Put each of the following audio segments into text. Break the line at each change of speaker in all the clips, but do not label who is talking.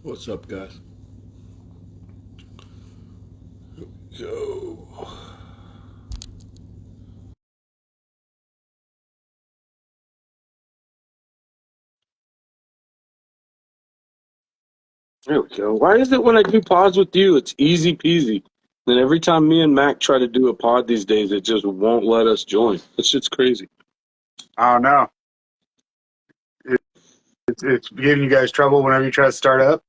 What's up, guys? Go. There we go. Why is it when I do pods with you, it's easy peasy? Then every time me and Mac try to do a pod these days, it just won't let us join. This shit's crazy.
I don't know. It's giving you guys trouble whenever you try to start up.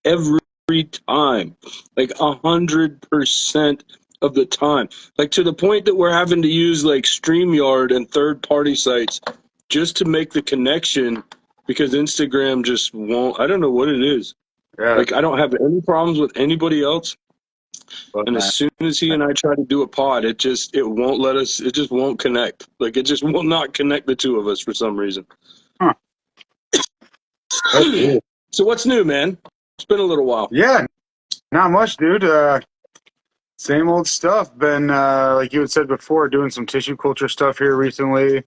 Every time. Like 100% of the time. Like to the point that we're having to use like StreamYard and third party sites just to make the connection because Instagram just won't. I don't know what it is.
Yeah,
Like I don't have any problems with anybody else.
but
And as
man,
soon as he and I try to do a pod, it won't let us. It just won't connect. Like it just will not connect the two of us for some reason.
huh? That's weird.
So what's new, man? It's been a little while.
Yeah, not much, dude. Same old stuff. Been like you had said before, doing some tissue culture stuff here recently.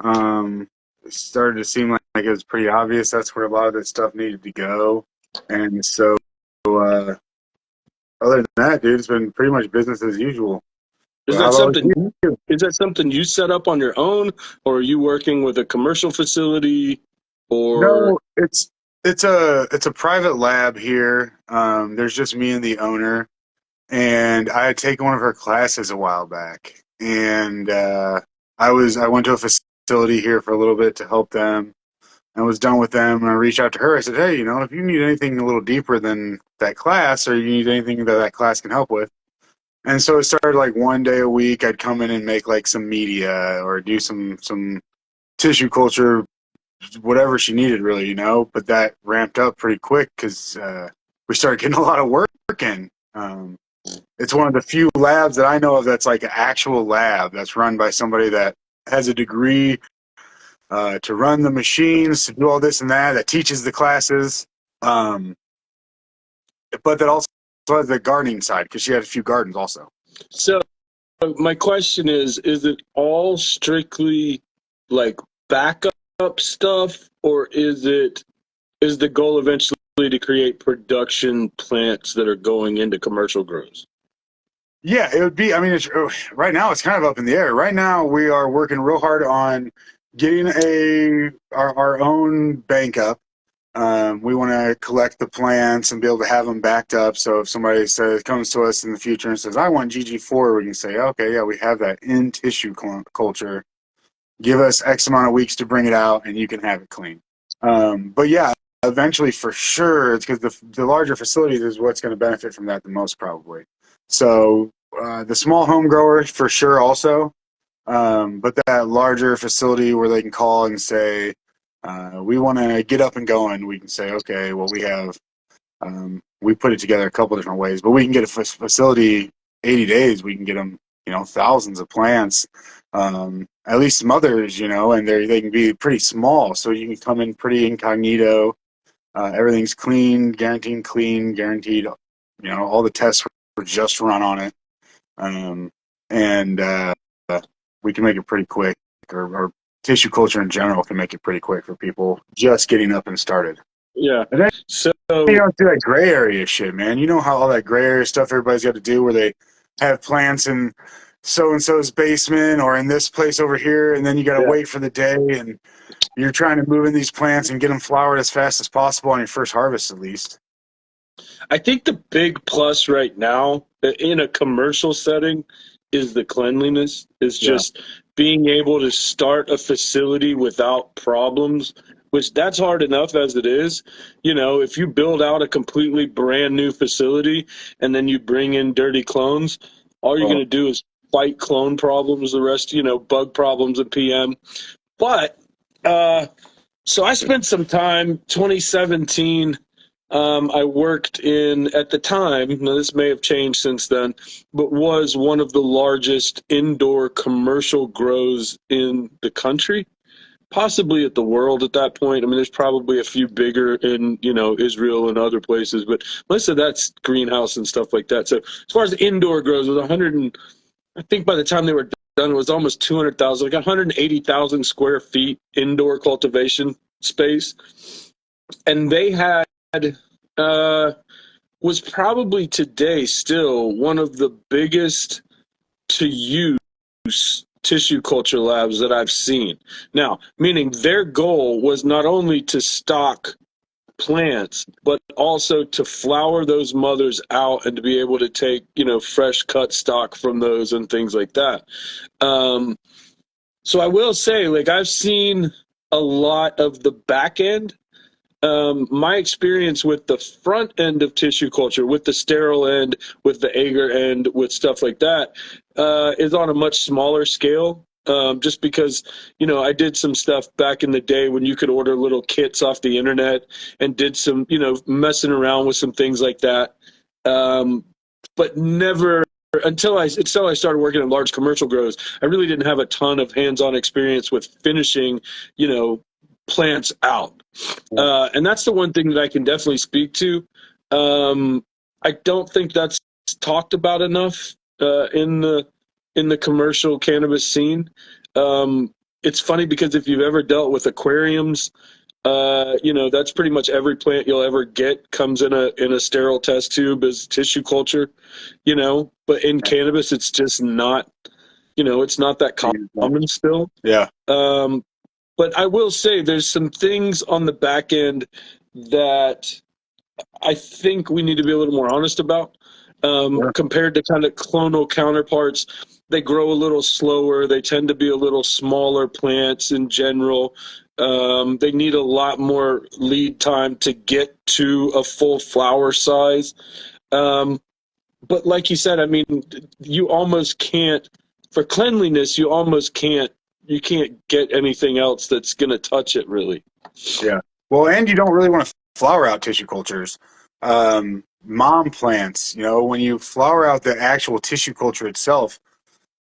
It started to seem like it was pretty obvious that's where a lot of that stuff needed to go. And so, uh, other than that, dude, it's been pretty much business as usual.
Is
Well, how
that
about
something?
you?
Is that something you set up on your own, or are you working with a commercial facility, or
No, it's a private lab here. There's just me and the owner, and I had taken one of her classes a while back, and I went to a facility here for a little bit to help them. I was done with them, and I reached out to her. I said, "Hey, if you need anything a little deeper than that class, or you need anything that that class can help with." And so it started like one day a week. I'd come in and make like some media or do some tissue culture, whatever she needed, really, But that ramped up pretty quick because we started getting a lot of work in. It's one of the few labs that I know of that's like an actual lab that's run by somebody that has a degree to run the machines, to do all this and that, that teaches the classes, um, but that also has the gardening side because she had a few gardens also.
so? My question is it all strictly like backup stuff, or is the goal eventually to create production plants that are going into commercial grows?
Yeah, it would be. I mean, right now it's kind of up in the air. Right now we are working real hard on getting our own bank up. We want to collect the plants and be able to have them backed up. So if somebody comes to us in the future and says, "I want GG4," we can say, "Okay, yeah, we have that in tissue culture. Give us X amount of weeks to bring it out, and you can have it clean." But yeah, eventually, for sure, it's because the larger facilities is what's going to benefit from that the most, probably. So the small home growers, for sure, also. But that larger facility where they can call and say, we want to get up and going, we can say, okay, well, we put it together a couple different ways, but we can get a facility 80 days, we can get them, thousands of plants, at least some others, and they can be pretty small. So you can come in pretty incognito. Everything's clean, guaranteed, all the tests were just run on it. And we can make it pretty quick, or tissue culture in general can make it pretty quick for people just getting up and started.
Yeah.
And then
So
you don't do that gray area shit, man. You know how all that gray area stuff everybody's got to do, where they have plants in so and so's basement or in this place over here, and then you got to
yeah,
wait for the day, and you're trying to move in these plants and get them flowered as fast as possible on your first harvest, at least.
I think the big plus right now in a commercial setting is the cleanliness. Is
Yeah.
just being able to start a facility without problems, which that's hard enough as it is. If you build out a completely brand new facility and then you bring in dirty clones, all you're going
Well,
to do is fight clone problems, the rest, bug problems and PM. But so I spent some time 2017. I worked at the time, now this may have changed since then, but was one of the largest indoor commercial grows in the country, possibly at the world at that point. I mean, there's probably a few bigger in, Israel and other places, but most of that's greenhouse and stuff like that. So as far as indoor grows, it was 100 and I think by the time they were done, it was almost 200,000, like 180,000 square feet indoor cultivation space. And they had was probably today still one of the biggest to use tissue culture labs that I've seen. Now, meaning their goal was not only to stock plants, but also to flower those mothers out and to be able to take, fresh cut stock from those and things like that. So I will say, like, I've seen a lot of the back end. My experience with the front end of tissue culture, with the sterile end, with the agar end, with stuff like that, is on a much smaller scale. Just because, I did some stuff back in the day when you could order little kits off the internet and did some, messing around with some things like that. But never until I started working in large commercial grows, I really didn't have a ton of hands-on experience with finishing, plants out. And that's the one thing that I can definitely speak to. I don't think that's talked about enough in the commercial cannabis scene. It's funny because if you've ever dealt with aquariums, that's pretty much every plant you'll ever get comes in a sterile test tube as tissue culture. But in cannabis, it's just not. It's not that common still.
Yeah.
But I will say there's some things on the back end that I think we need to be a little more honest about. Compared to kind of clonal counterparts, they grow a little slower. They tend to be a little smaller plants in general. They need a lot more lead time to get to a full flower size. But like you said, I mean, you almost can't, for cleanliness, you can't get anything else that's going to touch it, really.
Yeah. Well, and you don't really want to flower out tissue cultures. Mom plants, when you flower out the actual tissue culture itself,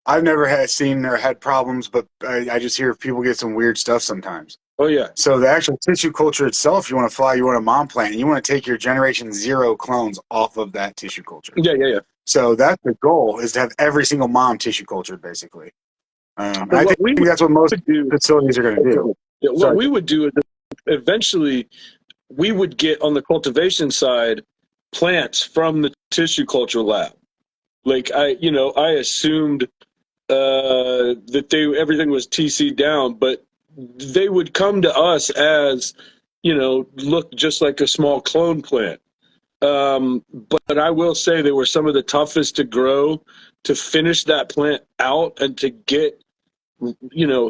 I've never seen or had problems, but I just hear people get some weird stuff sometimes.
Oh, yeah.
So the actual tissue culture itself, you want to fly, you want a mom plant, and you want to take your generation 0 clones off of that tissue culture.
Yeah.
So that's the goal, is to have every single mom tissue cultured, basically. I think that's what most facilities are going to do.
Yeah, what we would do is eventually we would get on the cultivation side plants from the tissue culture lab. Like I assumed that everything was TC down, but they would come to us as, look just like a small clone plant. But I will say they were some of the toughest to grow, to finish that plant out and to get,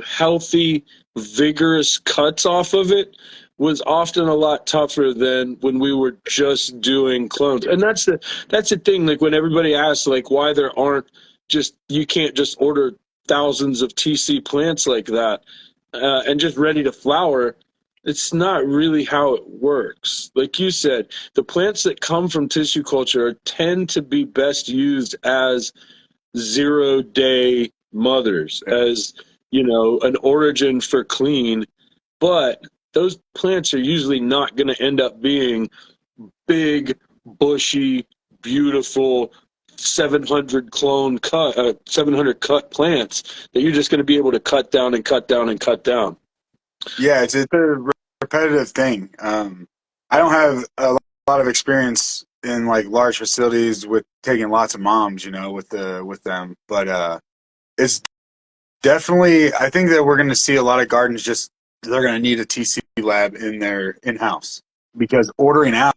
healthy, vigorous cuts off of it was often a lot tougher than when we were just doing clones. And that's the thing, like when everybody asks like why there aren't you can't just order thousands of TC plants like that and just ready to flower. It's not really how it works. Like you said, the plants that come from tissue culture tend to be best used as 0-day mothers, as, an origin for clean. But those plants are usually not going to end up being big, bushy, beautiful 700 cut plants that you're just going to be able to cut down and cut down and cut down.
Yeah, it's a repetitive thing. I don't have a lot of experience in like large facilities with taking lots of moms, with them, but it's definitely. I think that we're going to see a lot of gardens they're going to need a TC lab in their in-house, because ordering out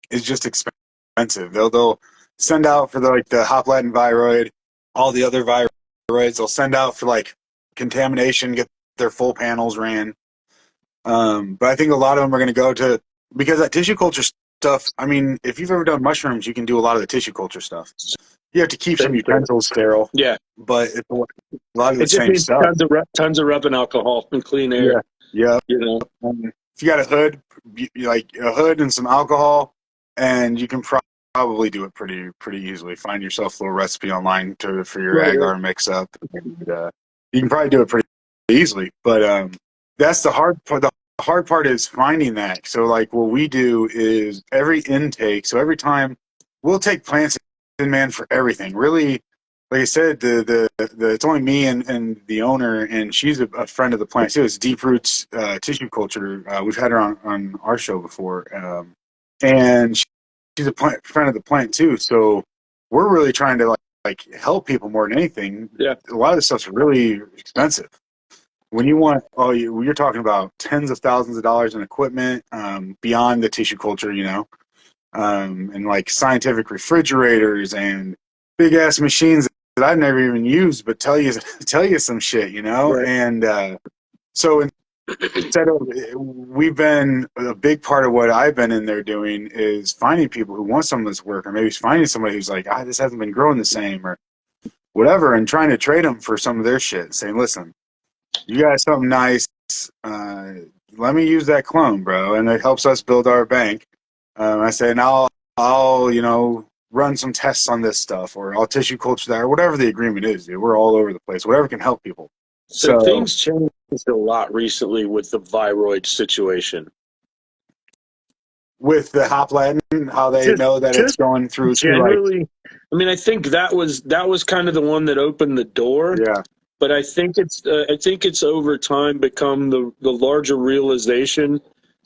is just expensive. They'll send out for the hop-latin viroid, all the other viroids. They'll send out for like contamination, get their full panels ran. But I think a lot of them are going to go to, because that tissue culture stuff, I mean, if you've ever done mushrooms, you can do a lot of the tissue culture stuff. You have to keep some utensils sterile.
Yeah.
But it's a lot of the same stuff.
Tons of rubbing alcohol and clean air.
Yeah.
If
you got a hood, like a hood and some alcohol, and you can probably do it pretty easily. Find yourself a little recipe online for your agar mix up. And, you can probably do it pretty easily. But that's the hard part. The hard part is finding that. So like what we do is every intake. So every time we'll take plants in, man, for everything. Really, like I said, the it's only me and the owner, and she's a friend of the plant too. It's Deep Roots Tissue Culture. We've had her on our show before. and she's a friend of the plant too. So we're really trying to like help people more than anything.
Yeah.
A lot of this stuff's really expensive. When you want, you're talking about tens of thousands of dollars in equipment, beyond the tissue culture, and like scientific refrigerators and big ass machines that I've never even used, but tell you some shit,
Right.
And so instead of, we've been a big part of what I've been in there doing is finding people who want some of this work, or maybe finding somebody who's like, this hasn't been growing the same, or whatever, and trying to trade them for some of their shit. Saying, listen, you got something nice. Uh, Let me use that clone, bro, and it helps us build our bank. I say, and I'll run some tests on this stuff, or I'll tissue culture that, or whatever the agreement is. Dude, we're all over the place. Whatever can help people.
So
So
things changed a lot recently with the viroid situation.
with the hop Latin, how they
Just
know that it's
just
going through to like,
generally, I mean, I think that was kind of the one that opened the door.
yeah,
But I think it's over time become the larger realization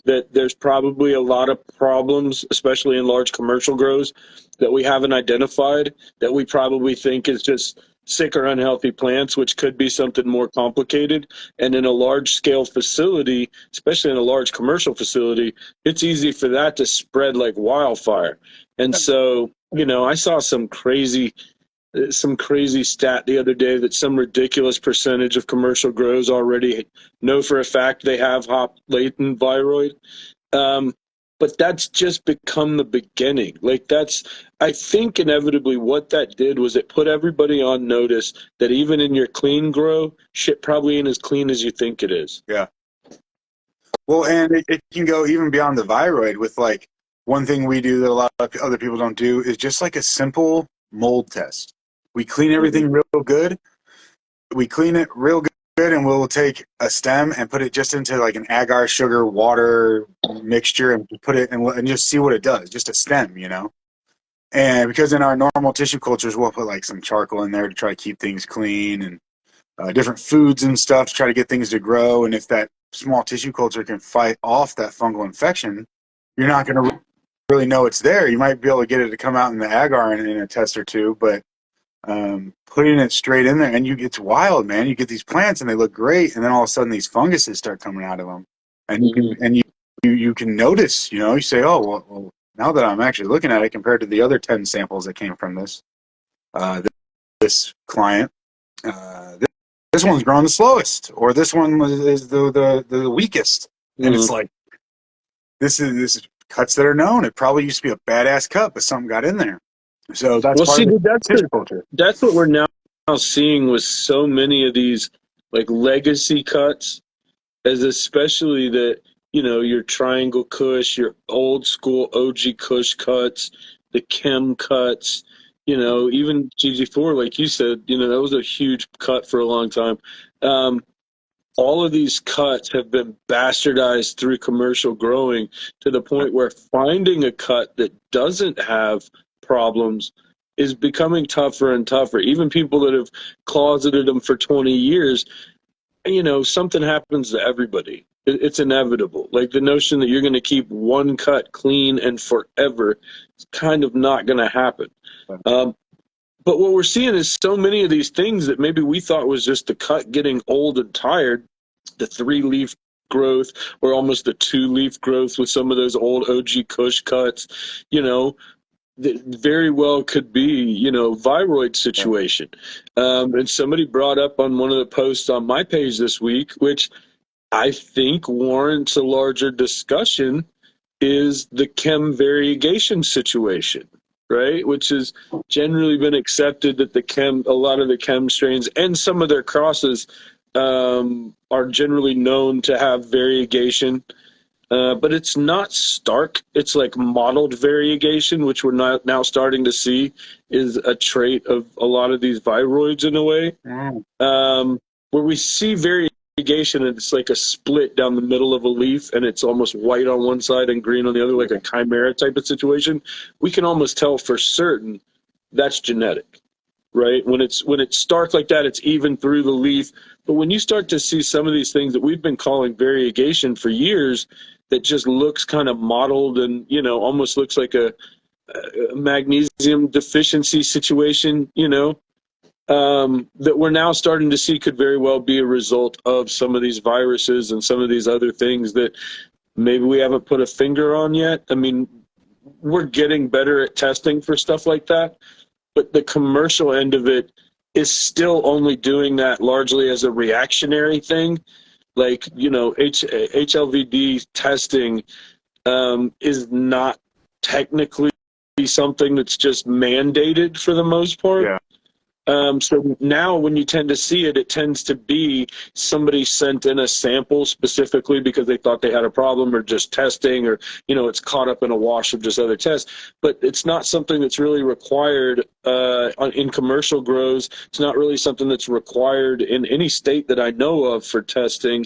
that there's probably a lot of problems, especially in large commercial grows, that we haven't identified, that we probably think is just sick or unhealthy plants, which could be something more complicated. And in a large scale facility, especially in a large commercial facility, it's easy for that to spread like wildfire. And so, I saw some crazy stat the other day that some ridiculous percentage of commercial grows already know for a fact they have hop latent viroid. Um, but that's just become the beginning. I think inevitably what that did was it put everybody on notice that even in your clean grow, shit probably ain't as clean as you think it is.
yeah. Well, and it can go even beyond the viroid with like one thing we do that a lot of other people don't do is just like a simple mold test. We clean
Mhm.
everything real good. We clean it real good, and we'll take a stem and put it just into like an agar sugar water mixture and put it and just see what it does. Just a stem. And because in our normal tissue cultures, we'll put like some charcoal in there to try to keep things clean, and different foods and stuff to try to get things to grow. And if that small tissue culture can fight off that fungal infection, you're not going to really know it's there. You might be able to get it to come out in the agar in a test or two, but putting it straight in there, and it's wild, man. You get these plants and they look great, and then all of a sudden these funguses start coming out of them, and you can notice. You say, oh well, now that I'm actually looking at it compared to the other 10 samples that came from uh, this client, this one's growing the slowest, or this one is the weakest, and it's like this is cuts that are known. It probably used to be a badass cut, but something got in there. So that's
Well,
part
see,
of the
dude,
tissue culture.
that's what we're now seeing with so many of these like legacy cuts, as especially your triangle Kush, your old school OG Kush cuts, the Chem cuts, even GG4, like you said, that was a huge cut for a long time. Um, all of these cuts have been bastardized through commercial growing to the point where finding a cut that doesn't have problems is becoming tougher and tougher. Even people that have closeted them for 20 years, something happens to everybody. It's inevitable. Like the notion that you're going to keep one cut clean and forever is kind of not going to happen. Um, but what we're seeing is so many of these things that maybe we thought was just the cut getting old and tired, the 3-leaf growth or almost the 2-leaf growth with some of those old OG Kush cuts, that very well could be, viroid situation. And somebody brought up on one of the posts on my page this week, which I think warrants a larger discussion, is the chem variegation situation, right? Which has generally been accepted that a lot of the chem strains and some of their crosses are generally known to have variegation, but it's not stark. It's like modeled variegation, which we're not now starting to see is a trait of a lot of these viroids in a way, where we see variegation and it's like a split down the middle of a leaf and it's almost white on one side and green on the other, like a chimera type of situation. We can almost tell for certain that's genetic, right? When it's stark like that, it's even through the leaf. But when you start to see some of these things that we've been calling variegation for years, that just looks kind of mottled and, almost looks like a magnesium deficiency situation, that we're now starting to see could very well be a result of some of these viruses and some of these other things that maybe we haven't put a finger on yet. I mean, we're getting better at testing for stuff like that, but the commercial end of it is still only doing that largely as a reactionary thing. Like, HLVD testing is not technically something that's just mandated for the most part.
Yeah.
So now when you tend to see it, it tends to be somebody sent in a sample specifically because they thought they had a problem or just testing, or, it's caught up in a wash of just other tests. But it's not something that's really required in commercial grows. It's not really something that's required in any state that I know of for testing.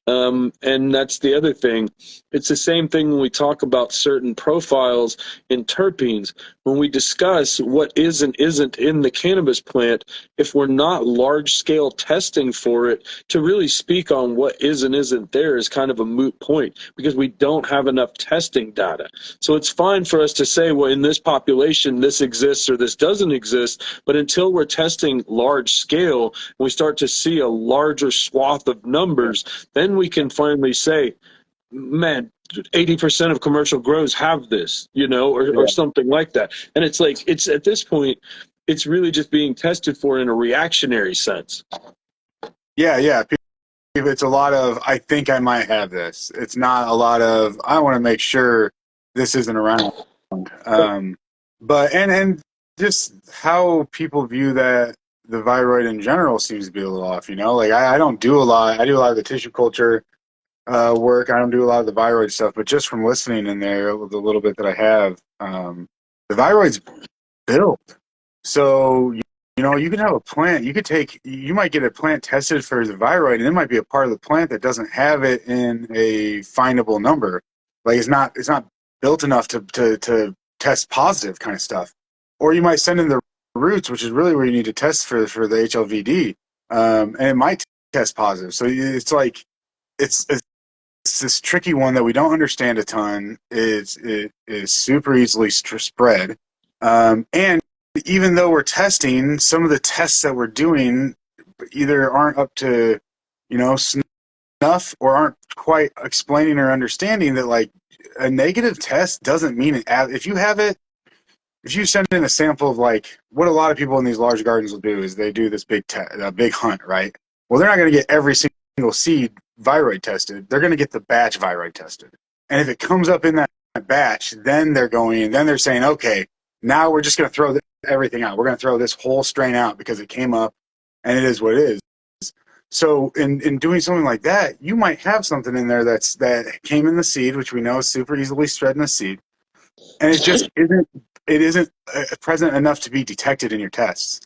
And that's the other thing. It's the same thing when we talk about certain profiles in terpenes. When we discuss what is and isn't in the cannabis plant, if we're not large-scale testing for it, to really speak on what is and isn't there is kind of a moot point because we don't have enough testing data. So it's fine for us to say, well, in this population, this exists or this doesn't exist, but until we're testing large-scale, we start to see a larger swath of numbers, then we can finally say, man, 80% of commercial grows have this, or something like that. And it's like, it's at this point, it's really just being tested for in a reactionary sense.
Yeah. It's a lot of, I think I might have this. It's not a lot of, I want to make sure this isn't around. But, and just how people view that the viroid in general seems to be a little off, like I don't do a lot. I do a lot of the tissue culture work. I don't do a lot of the viroid stuff, but just from listening in there, the little bit that I have, the viroid's built. So, you can have a plant, you might get a plant tested for the viroid, and it might be a part of the plant that doesn't have it in a findable number. Like it's not built enough to test positive kind of stuff. Or you might send in the roots, which is really where you need to test for the HLVD, and it might test positive. So it's like, it's this tricky one that we don't understand a ton. It is super easily spread. And even though we're testing, some of the tests that we're doing either aren't up to, snuff or aren't quite explaining or understanding that, like, a negative test doesn't mean it. If you send in a sample of, like, what a lot of people in these large gardens will do is they do this big hunt, right? Well, they're not going to get every single seed viroid tested. They're going to get the batch viroid tested. And if it comes up in that batch, then they're saying, okay, now we're just going to throw everything out. We're going to throw this whole strain out because it came up and it is what it is. So in doing something like that, you might have something in there that came in the seed, which we know is super easily spread in the seed. And it isn't present enough to be detected in your tests.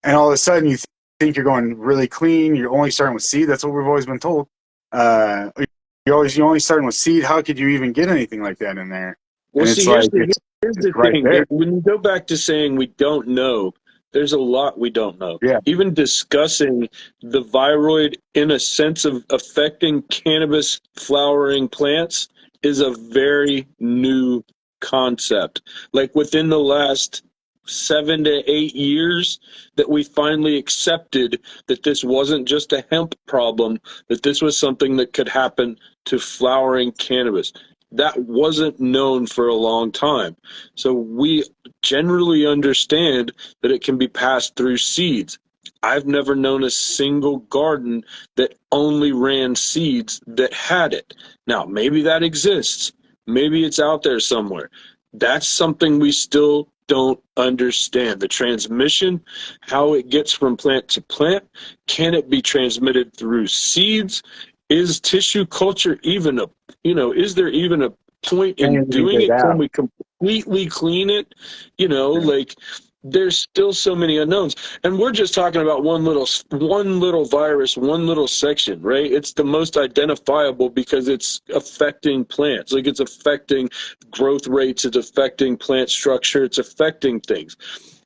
And all of a sudden you think you're going really clean. You're only starting with seed. That's what we've always been told. You're only starting with seed. How could you even get anything like that in there?
Well,
and
see, here's the
right
thing.
there.
When you go back to saying we don't know, there's a lot we don't know.
Yeah.
Even discussing the viroid in a sense of affecting cannabis flowering plants is a very new concept. Like within the last 7 to 8 years that we finally accepted that this wasn't just a hemp problem, that this was something that could happen to flowering cannabis. That wasn't known for a long time. So we generally understand that it can be passed through seeds. I've never known a single garden that only ran seeds that had it. Now, maybe that exists. Maybe it's out there somewhere. That's something we still don't understand. The transmission, how it gets from plant to plant. Can it be transmitted through seeds? Is tissue culture even is there even a point in doing it? Can we completely clean it? Like there's still so many unknowns. And we're just talking about one little virus, one little section, right? It's the most identifiable because it's affecting plants. Like it's affecting growth rates, it's affecting plant structure, it's affecting things.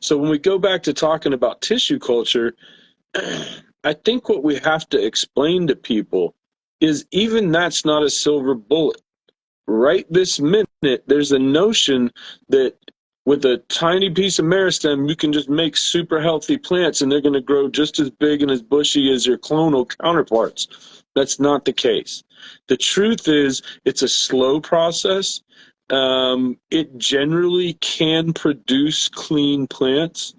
So when we go back to talking about tissue culture, I think what we have to explain to people is even that's not a silver bullet. right this minute, there's a notion that with a tiny piece of meristem, you can just make super healthy plants and they're going to grow just as big and as bushy as your clonal counterparts. That's not the case. The truth is, it's a slow process. It generally can produce clean plants,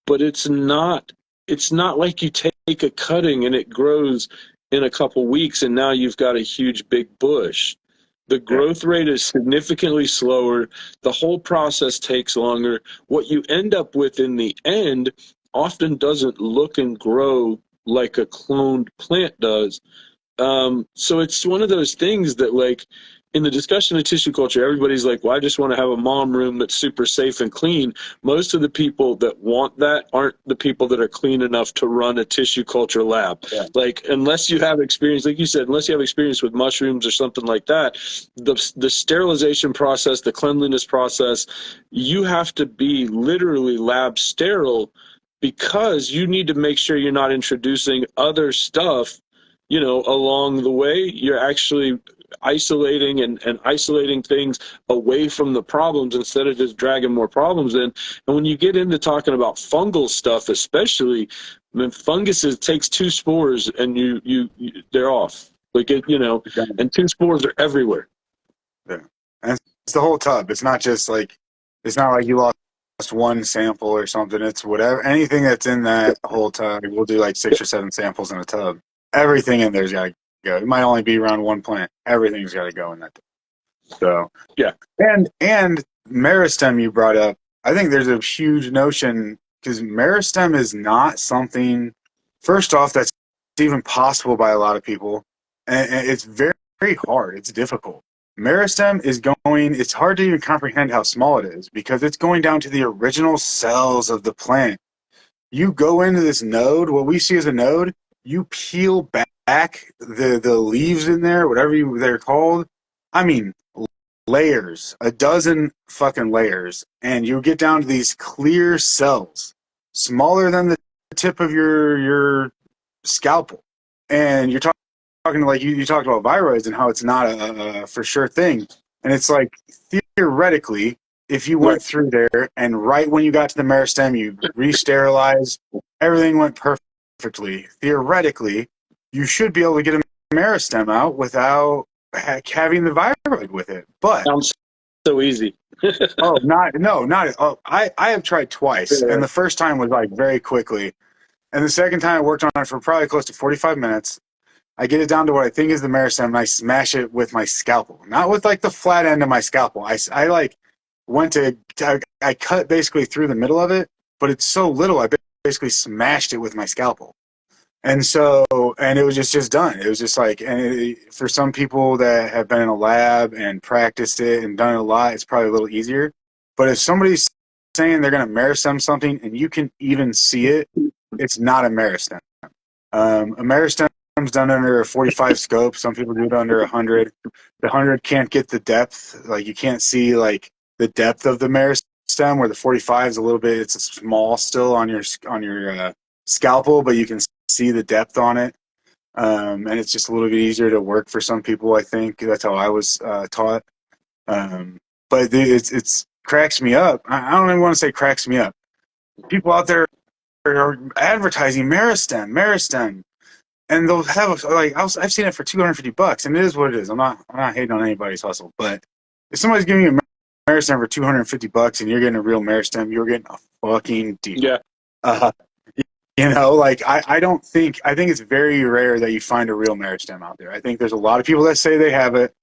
but it's not like you take a cutting and it grows in a couple weeks and now you've got a huge big bush. The
Yeah.
growth rate is significantly slower. The whole process takes longer. What you end up with in the end often doesn't look and grow like a cloned plant does. So it's one of those things that, like, in the discussion of tissue culture, everybody's like, well, I just want to have a mom room that's super safe and clean. Most of the people that want that aren't the people that are clean enough to run a tissue culture lab.
Yeah.
Like, unless you have experience, like you said, unless you have experience with mushrooms or something like that, the sterilization process, the cleanliness process, you have to be literally lab sterile because you need to make sure you're not introducing other stuff, along the way. You're actually isolating and isolating things away from the problems instead of just dragging more problems in. And when you get into talking about fungal stuff, especially, I mean, funguses takes two spores and they're off. Like and two spores are everywhere.
Yeah. And it's the whole tub. It's not just like, it's not like you lost one sample or something. It's whatever, anything that's in that whole tub. We'll do like 6 or 7 samples in a tub. Everything in there's got to go. It might only be around one plant. Everything's got to go in that tub. So,
Yeah.
And meristem you brought up, I think there's a huge notion because meristem is not something, first off, that's even possible by a lot of people. And it's very, very hard. It's difficult. Meristem is going, it's hard to even comprehend how small it is because it's going down to the original cells of the plant. You go into this node, what we see as a node, you peel back the leaves in there, they're called. I mean, layers, a dozen fucking layers, and you get down to these clear cells, smaller than the tip of your scalpel. And you're talking like you talked about viroids and how it's not a for sure thing. And it's like theoretically, if you went through there and right when you got to the meristem, you re-sterilized, everything went perfectly. Theoretically, you should be able to get a meristem out without having the viroid with it. But
Sounds so easy.
I have tried twice, and the first time was like very quickly, and the second time I worked on it for probably close to 45 minutes. I get it down to what I think is the meristem, and I smash it with my scalpel, not with like the flat end of my scalpel. I like went to I cut basically through the middle of it, but it's so little I basically smashed it with my scalpel. And so, and it was just done. It was just like, for some people that have been in a lab and practiced it and done it a lot, it's probably a little easier. But if somebody's saying they're going to meristem something and you can even see it, it's not a meristem. A meristem is done under a 45 scope. Some people do it under 100. The 100 can't get the depth. Like you can't see like the depth of the meristem, where the 45 is a little bit. It's small still on your scalpel, but you can see the depth on it. And it's just a little bit easier to work for some people. I think that's how I was taught. But it's cracks me up. I don't even want to say cracks me up. People out there are advertising meristem, and they'll have like I've seen it for $250, and it is what it is. I'm not hating on anybody's hustle, but if somebody's giving you a meristem for $250 and you're getting a real meristem, you're getting a fucking deal.
Yeah.
Like I think it's very rare that you find a real meristem out there. I think there's a lot of people that say they have it,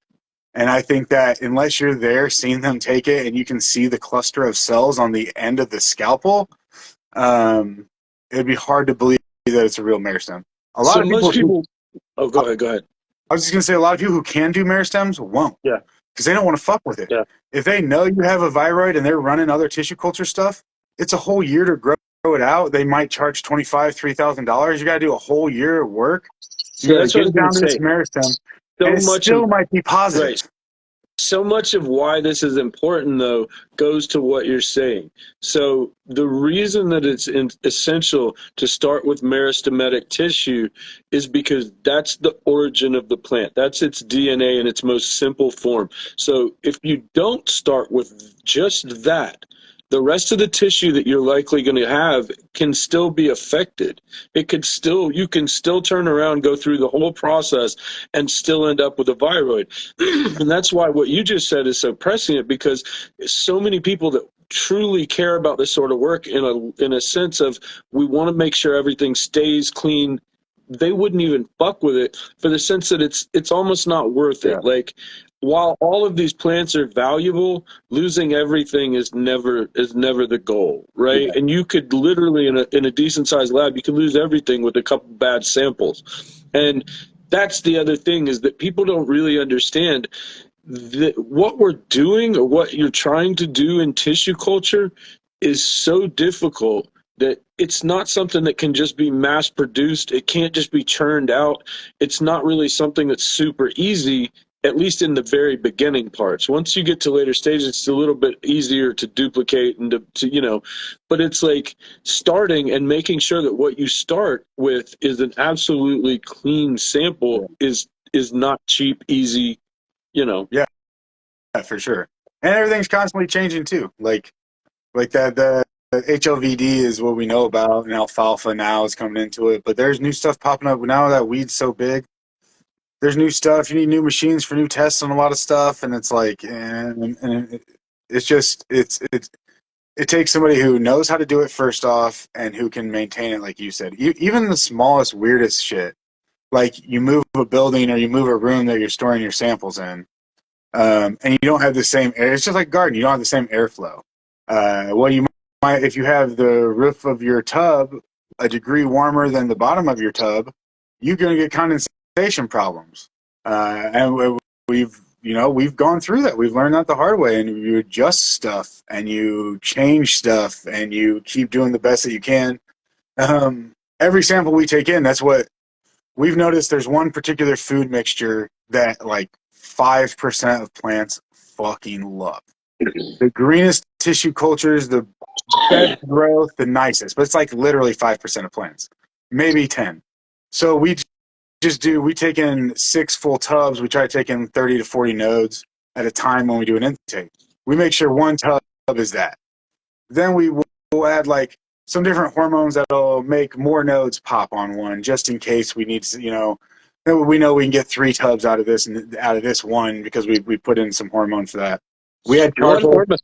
and I think that unless you're there seeing them take it and you can see the cluster of cells on the end of the scalpel, it'd be hard to believe that it's a real meristem. A lot of people.
Oh, go ahead.
I was just gonna say a lot of people who can do meristems won't.
Yeah.
Because they don't want to fuck with it.
Yeah.
If they know you have a viroid and they're running other tissue culture stuff, it's a whole year to grow it out. They might charge $3,000. You got to do a whole year of work. You got to get it down to this meristem, and it still might be positive.
Right. so much of why this is important, though, goes to what you're saying. So the reason that it's essential to start with meristematic tissue is because that's the origin of the plant. That's its DNA in its most simple form. So if you don't start with just that, the rest of the tissue that you're likely going to have can still be affected. You can still turn around, go through the whole process, and still end up with a viroid. And that's why what you just said is so prescient, because so many people that truly care about this sort of work in a sense of, we want to make sure everything stays clean, they wouldn't even fuck with it, for the sense that it's almost not worth
Yeah.
it. Like, while all of these plants are valuable, losing everything is never the goal, right?
Yeah.
And you could literally, in a decent sized lab, you could lose everything with a couple bad samples. And that's the other thing, is that people don't really understand that what we're doing, or what you're trying to do in tissue culture, is so difficult that it's not something that can just be mass produced. It can't just be churned out. It's not really something that's super easy, at least in the very beginning parts. Once you get to later stages, it's a little bit easier to duplicate and but it's like starting and making sure that what you start with is an absolutely clean sample is not cheap, easy, you know.
Yeah, for sure. And everything's constantly changing too. Like that the HLVD is what we know about, and alfalfa now is coming into it. But there's new stuff popping up now that weed's so big. There's new stuff. You need new machines for new tests on a lot of stuff, and it's like, and it's just it takes somebody who knows how to do it first off, and who can maintain it, like you said. Even the smallest, weirdest shit, like you move a building or you move a room that you're storing your samples in, and you don't have the same air. It's just like garden. You don't have the same airflow. Well, you might, if you have the roof of your tub a degree warmer than the bottom of your tub, you're going to get condensation problems. And we've gone through that. We've learned that the hard way. And you adjust stuff, and you change stuff, and you keep doing the best that you can. Every sample we take in, that's what we've noticed. There's one particular food mixture that like 5% of plants fucking love. The greenest tissue cultures, the best growth, the nicest. But it's like literally 5% of plants, maybe 10. So we take in 6 full tubs. We try to take in 30 to 40 nodes at a time when we do an intake. We make sure one tub is that. Then we'll add like some different hormones that'll make more nodes pop on one, just in case we need to, we know we can get 3 tubs out of this and out of this one, because we put in some hormone for that. We had
What
charcoal.
hormone?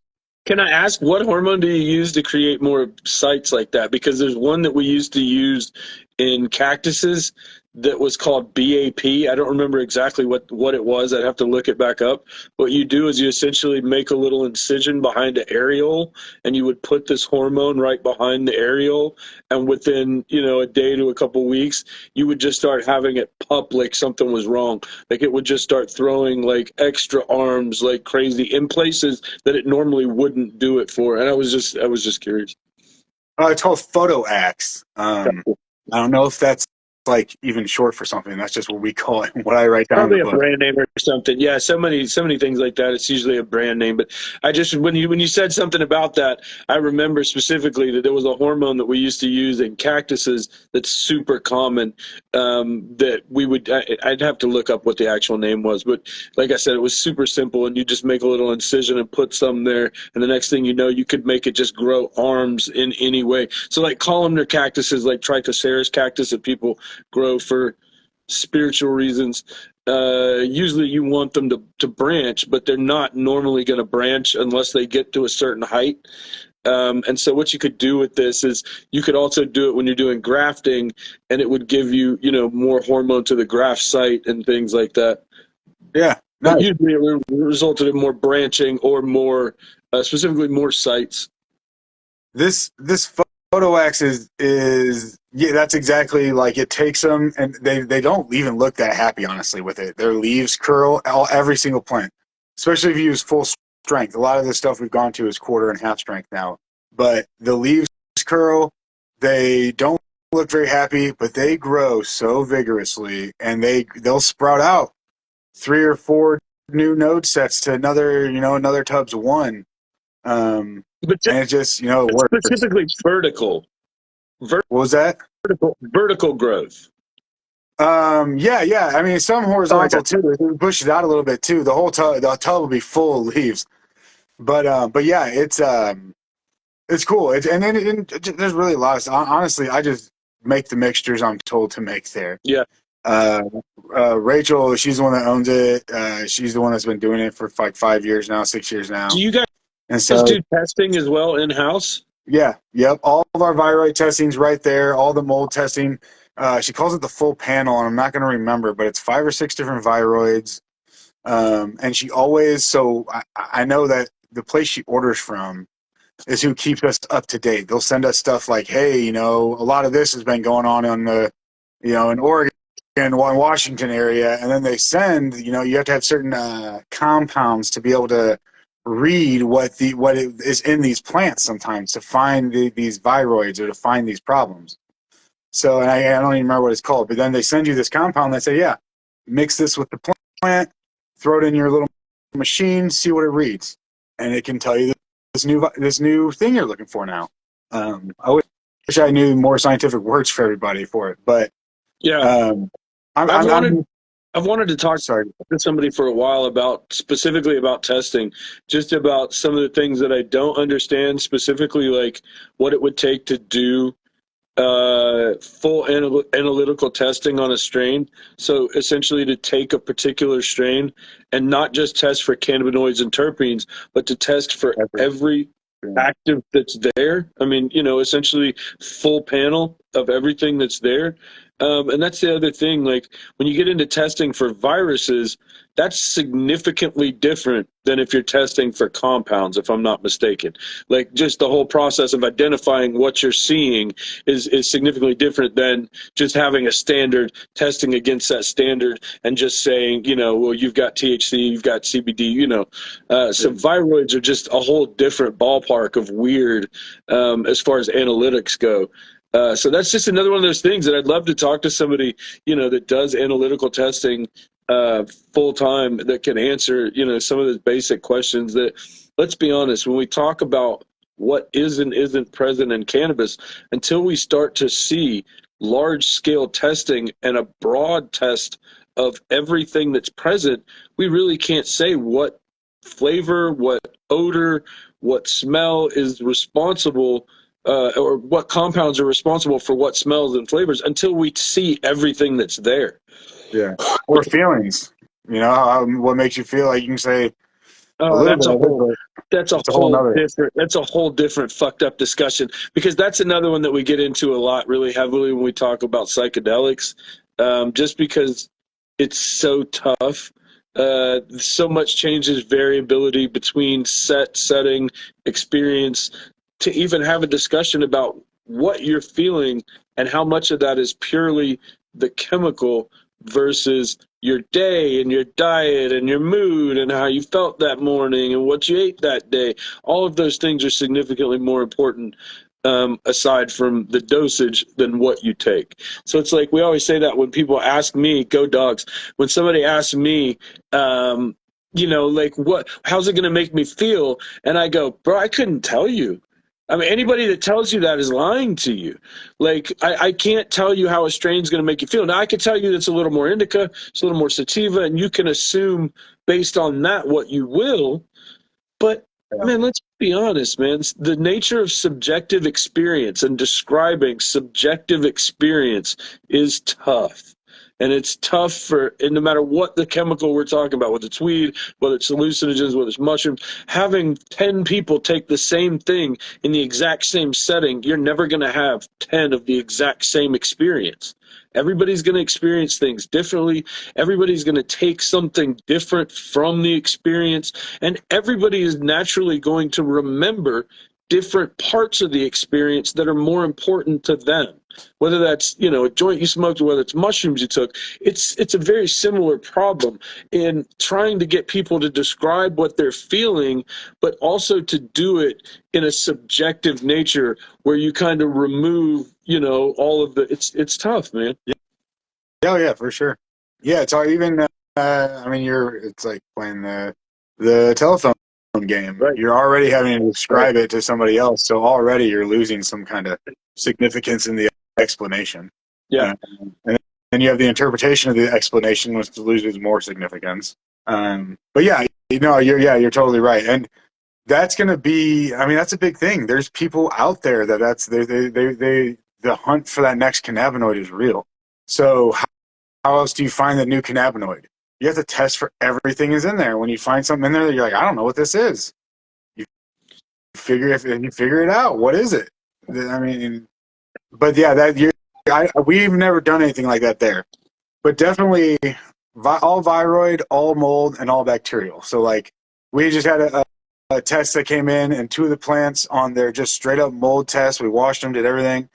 Can I ask, what hormone do you use to create more sites like that? Because there's one that we used to use in cactuses that was called BAP. I don't remember exactly what it was. I'd have to look it back up. What you do is you essentially make a little incision behind the areole, and you would put this hormone right behind the areole, and within, a day to a couple weeks, you would just start having it pop like something was wrong. Like it would just start throwing like extra arms like crazy in places that it normally wouldn't do it for. And I was just curious.
It's called PhotoAx. I don't know if that's like even short for something. That's just what we call it. What I write down in
Probably
the
a
book.
brand name or something. Yeah, so many things like that. It's usually a brand name. But I just, when you said something about that, I remember specifically that there was a hormone that we used to use in cactuses that's super common. That we would, I'd have to look up what the actual name was, but like I said, it was super simple, and you just make a little incision and put some there, and the next thing you know, you could make it just grow arms in any way. So like columnar cactuses, like Trichoceres cactus, that people grow for spiritual reasons. Usually you want them to branch, but they're not normally going to branch unless they get to a certain height. And so what you could do with this is you could also do it when you're doing grafting, and it would give you, more hormone to the graft site and things like that.
Yeah,
But
nice.
usually it resulted in more branching or more, specifically more sites.
This PhotoAx is yeah, that's exactly like it takes them, and they don't even look that happy, honestly, with it. Their leaves curl every single plant, especially if you use full strength. A lot of the stuff we've gone to is quarter and half strength now, but the leaves curl. They don't look very happy, but they grow so vigorously, and they'll sprout out 3 or 4 new node sets to another Tubbs 1.
But
And it just, it works.
specifically vertical,
What was that?
vertical growth.
Yeah. I mean, some horizontal too. It pushes out a little bit too. The tub will be full of leaves. But yeah, it's cool. There's really a lot of, honestly, I just make the mixtures I'm told to make there.
Yeah.
Uh, Rachel, she's the one that owns it. She's the one that's been doing it for like 5 years now, 6 years now.
Do you guys
And so,
do testing as well in house?
yeah, yep. All of our viroid testing's right there. All the mold testing. She calls it the full panel, and I'm not going to remember, but it's 5 or 6 different viroids. And she always, so I know that the place she orders from is who keeps us up to date. They'll send us stuff like, hey, a lot of this has been going on in Oregon and Washington area. And then they send, you have to have certain compounds to be able to read what is in these plants sometimes to find these viroids or to find these problems. So, and I don't even remember what it's called, but then they send you this compound. They say, yeah, mix this with the plant, throw it in your little machine, see what it reads, and it can tell you this new thing you're looking for now. I wish I knew more scientific words for everybody for it, but
Yeah. I've wanted to talk
sorry.
to somebody for a while specifically about testing, just about some of the things that I don't understand, specifically like what it would take to do full analytical testing on a strain. So essentially to take a particular strain and not just test for cannabinoids and terpenes, but to test for every active that's there. I mean, essentially full panel of everything that's there. And that's the other thing, like when you get into testing for viruses, that's significantly different than if you're testing for compounds, if I'm not mistaken. Like just the whole process of identifying what you're seeing is significantly different than just having a standard, testing against that standard and just saying, well, you've got THC, you've got CBD, so viroids are just a whole different ballpark of weird as far as analytics go. So that's just another one of those things that I'd love to talk to somebody, that does analytical testing full time that can answer, some of those basic questions that, let's be honest, when we talk about what is and isn't present in cannabis, until we start to see large scale testing and a broad test of everything that's present, we really can't say what flavor, what odor, what smell is responsible or what compounds are responsible for what smells and flavors until we see everything that's there.
Yeah. Or feelings. What makes you feel like you can say a little bit of it, but
that's a whole different fucked up discussion, because that's another one that we get into a lot really heavily when we talk about psychedelics, just because it's so tough. So much changes variability between setting, experience, to even have a discussion about what you're feeling and how much of that is purely the chemical versus your day and your diet and your mood and how you felt that morning and what you ate that day. All of those things are significantly more important aside from the dosage than what you take. So it's like we always say that when people ask me, go dogs, when somebody asks me, like how's it going to make me feel? And I go, bro, I couldn't tell you. I mean, anybody that tells you that is lying to you. Like, I can't tell you how a strain is going to make you feel. Now, I can tell you it's a little more indica, it's a little more sativa, and you can assume based on that what you will. But, man, let's be honest, man. The nature of subjective experience and describing subjective experience is tough. And it's tough and no matter what the chemical we're talking about, whether it's weed, whether it's hallucinogens, whether it's mushrooms, having 10 people take the same thing in the exact same setting, you're never going to have 10 of the exact same experience. Everybody's going to experience things differently. Everybody's going to take something different from the experience. And everybody is naturally going to remember different parts of the experience that are more important to them. Whether that's, a joint you smoked or whether it's mushrooms you took, it's a very similar problem in trying to get people to describe what they're feeling, but also to do it in a subjective nature where you kind of remove, all of it's tough, man.
Yeah. Oh yeah, for sure. Yeah, it's all even I mean, it's like playing the telephone game.
Right.
You're already having to
Right.
describe it to somebody else, so already you're losing some kind of significance in the explanation.
Yeah.
And then you have the interpretation of the explanation, which loses more significance. But yeah, you're totally right, and that's going to be. I mean, that's a big thing. There's people out there that's the hunt for that next cannabinoid is real. So how else do you find the new cannabinoid? You have to test for everything is in there. When you find something in there, you're like, I don't know what this is. You you figure it out. What is it? I mean, but yeah, we've never done anything like that there. But definitely, all viroid, all mold, and all bacterial. So like, we just had a test that came in, and two of the plants on their just straight up mold test. We washed them, did everything.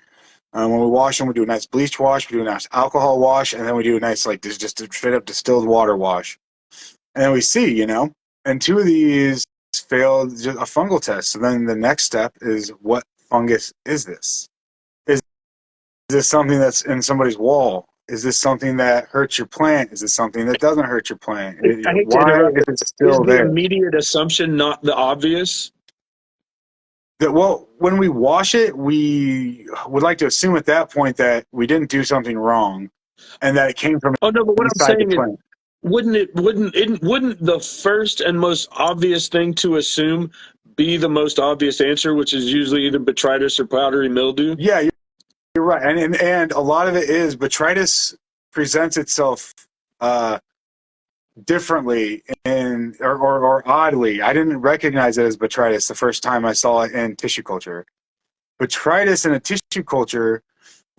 When we wash them, we do a nice bleach wash, we do a nice alcohol wash, and then we do a nice like this just a straight up distilled water wash. And then we see, and two of these failed just a fungal test. So then the next step is, what fungus is this? Is this something that's in somebody's wall? Is this something that hurts your plant? Is this something that doesn't hurt your plant?
I hate to
Why
interrupt.
is it
Is
still
the
there?
immediate assumption not the obvious?
Well, when we wash it, we would like to assume at that point that we didn't do something wrong and that it came from
Oh no, but what I'm
inside the
saying is,
plant.
wouldn't the first and most obvious thing to assume be the most obvious answer, which is usually either botrytis or powdery mildew?
Yeah, you're right. And a lot of it is botrytis presents itself uh, differently or oddly. I didn't recognize it as botrytis the first time I saw it in tissue culture. Botrytis in a tissue culture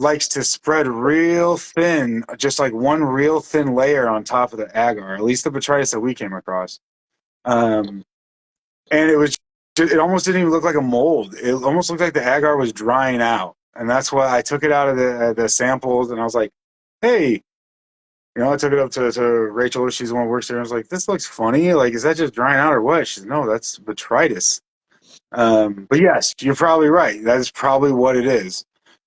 likes to spread real thin, just like one real thin layer on top of the agar, at least the botrytis that we came across. Um, and it almost didn't even look like a mold. It almost looked like the agar was drying out. And that's why I took it out of the samples, and I was like, hey, I took it up to Rachel. She's the one who works there. I was like, this looks funny. Like, is that just drying out or what? She's no, that's botrytis. But yes, you're probably right. That is probably what it is.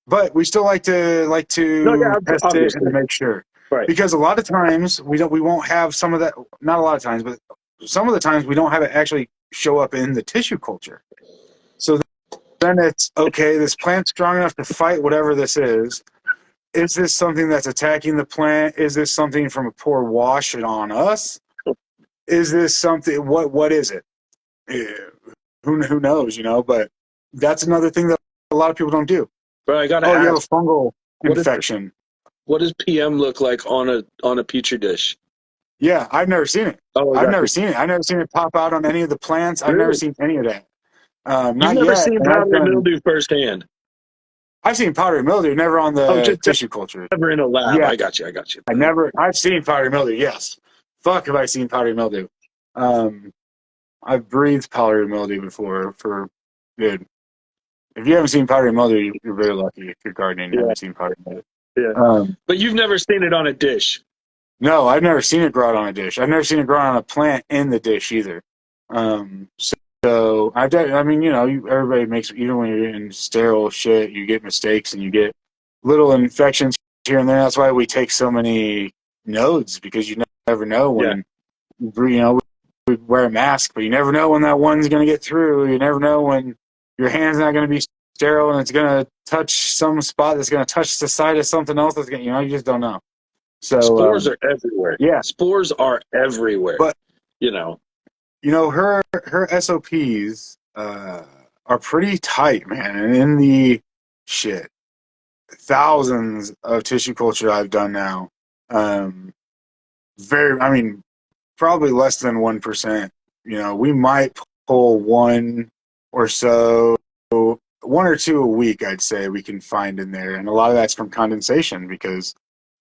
But we still like
No,
to
yeah,
test it and to
obviously,
make sure,
right.
because a lot of times we won't have some of that. Not a lot of times, but some of the times we don't have it actually show up in the tissue culture. So then it's okay. This plant's strong enough to fight whatever this is. Is this something that's attacking the plant? Is this something from a poor wash on us? Is this something? What is it? Who knows? But that's another thing that a lot of people don't do.
But I got to
Oh, you have a
ask,
fungal
what is
infection.
what does PM look like on a petri dish?
Yeah, I've never seen it.
Oh, I
I've
got
never
you.
seen it. I've never seen it pop out on any of the plants. I've never
Really?
seen any of that.
You've
Not
never
yet.
seen
And
powdery mildew firsthand?
I've seen powdery mildew, never on
Oh,
the
just
tissue culture.
never in a lab.
Yeah,
I got you. I got you.
I've seen powdery mildew. Yes. Fuck, have I seen powdery mildew? Um, I've breathed powdery mildew before. Dude, if you haven't seen powdery mildew, you're very lucky. If you're gardening and
Yeah,
haven't seen powdery mildew.
yeah.
Um,
But you've never seen it on a dish.
No, I've never seen it grow out on a dish. I've never seen it grow out on a plant in the dish either. So I mean, everybody makes, even when you're in sterile shit, you get mistakes and you get little infections here and there. That's why we take so many nodes, because you never know
Yeah.
when, we wear a mask, but you never know when that one's going to get through. You never know when your hand's not going to be sterile and it's going to touch some spot that's going to touch the side of something else that's going you just don't know. So,
Spores are everywhere.
yeah,
Spores are everywhere.
but
You know.
her SOPs are pretty tight, man. And in the shit thousands of tissue culture I've done now, um, I mean, probably less than 1%. We might pull one or so, one or two a week, I'd say we can find in there, and a lot of that's from condensation, because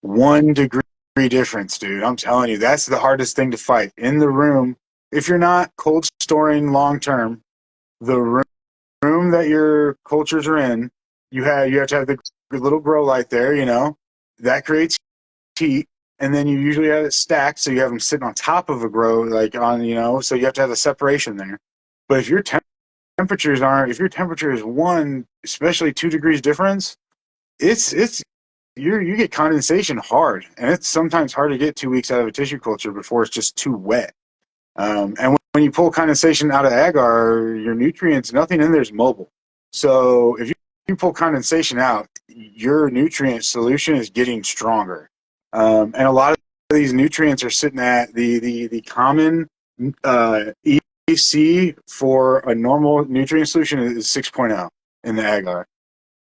1 degree difference, dude. I'm telling you, that's the hardest thing to fight in the room. If you're not cold storing long term, the room that your cultures are in, you have to have the little grow light there. That creates heat, and then you usually have it stacked, so you have them sitting on top of a grow, like on, so you have to have a separation there. But if your temperatures aren't, if your temperature is one, especially 2 degrees difference, it's you get condensation hard, and it's sometimes hard to get 2 weeks out of a tissue culture before it's just too wet. And when you pull condensation out of agar, your nutrients, nothing in there is mobile. So if you pull condensation out, your nutrient solution is getting stronger. And a lot of these nutrients are sitting at the common EC for a normal nutrient solution is 6.0 in the agar.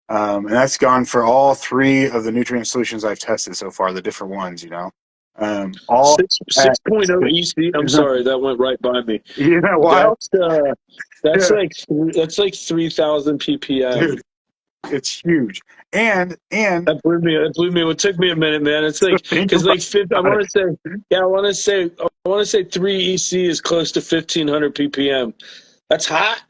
And that's gone for all three of the nutrient solutions I've tested so far, the different ones, all at
6.0 EC. I'm sorry, that went right by me.
you know wild?
That's
Yeah.
like 3,000 ppm.
Dude, it's huge. And
That blew me. It took me a minute, man. It's like
think
because
about
I want to say, yeah, I want to say 3 EC is close to 1,500 ppm. That's hot.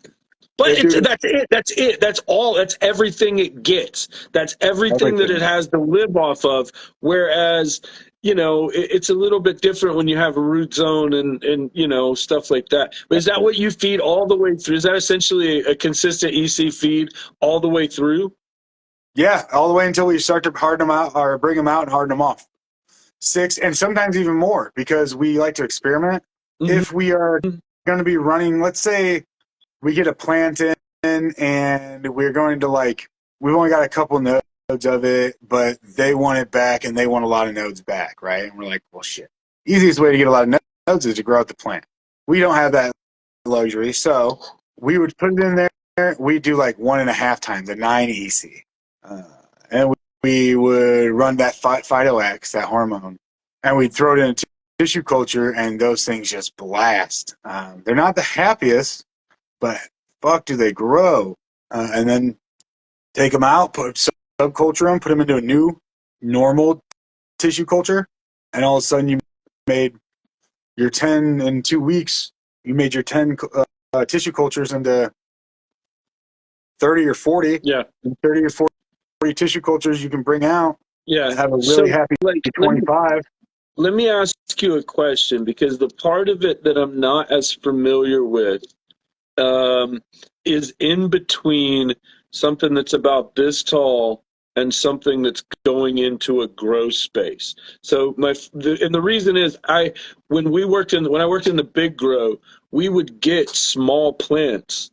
But
it, dude,
that's it. That's it. That's all. That's everything it gets. That's everything that it
everything.
has to live off of. Whereas, it's a little bit different when you have a root zone and stuff like that. But is that what you feed all the way through? Is that essentially a consistent EC feed all the way through?
Yeah, all the way until we start to harden them out or bring them out and harden them off. 6 and sometimes even more because we like to experiment.
Mm-hmm.
If we are going to be running, let's say we get a plant in and we're going to we've only got a couple nodes of it, but they want it back and they want a lot of nodes back, right? And we're like, well, shit. Easiest way to get a lot of nodes is to grow out the plant. We don't have that luxury, so we would put it in there. We do like 1.5 times the 9 EC, and we would run that Phyto-X, that hormone, and we'd throw it into tissue culture, and those things just blast. They're not the happiest, but fuck, do they grow? And then take them out, put subculture them, put them into a new normal tissue culture, and all of a sudden you made your 10 in 2 weeks. You made your 10 tissue cultures into 30 or 40.
Yeah.
30 or 40 tissue cultures you can bring out.
Yeah.
And have a really happy 25.
Let me ask you a question because the part of it that I'm not as familiar with is in between something that's about this tall and something that's going into a grow space. So the reason is when I worked in the big grow, we would get small plants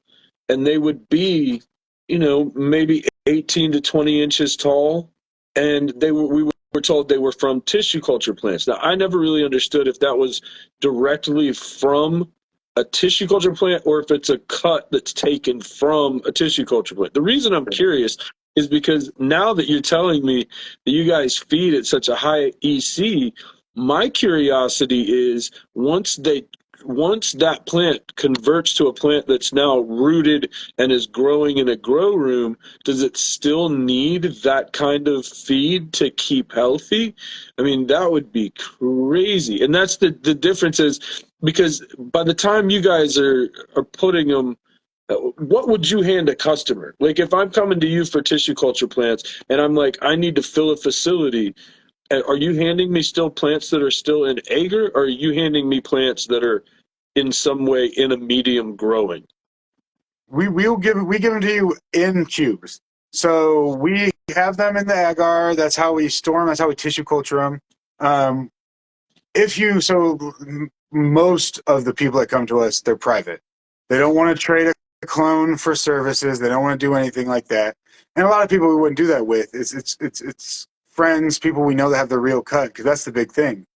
and they would be, maybe 18 to 20 inches tall, and we were told they were from tissue culture plants. Now, I never really understood if that was directly from a tissue culture plant or if it's a cut that's taken from a tissue culture plant. The reason I'm curious is because now that you're telling me that you guys feed at such a high EC, my curiosity is once that plant converts to a plant that's now rooted and is growing in a grow room, does it still need that kind of feed to keep healthy? I mean, that would be crazy. And that's the difference is because by the time you guys are putting them, what would you hand a customer? Like if I'm coming to you for tissue culture plants and I'm like, I need to fill a facility, are you handing me still plants that are still in agar, or are you handing me plants that are in some way in a medium growing?
We give them to you in cubes. So we have them in the agar. That's how we store them. That's how we tissue culture them. Most of the people that come to us, they're private. They don't want to trade a clone for services. They don't want to do anything like that. And a lot of people we wouldn't do that with. It's friends, people we know that have the real cut, because that's the big thing.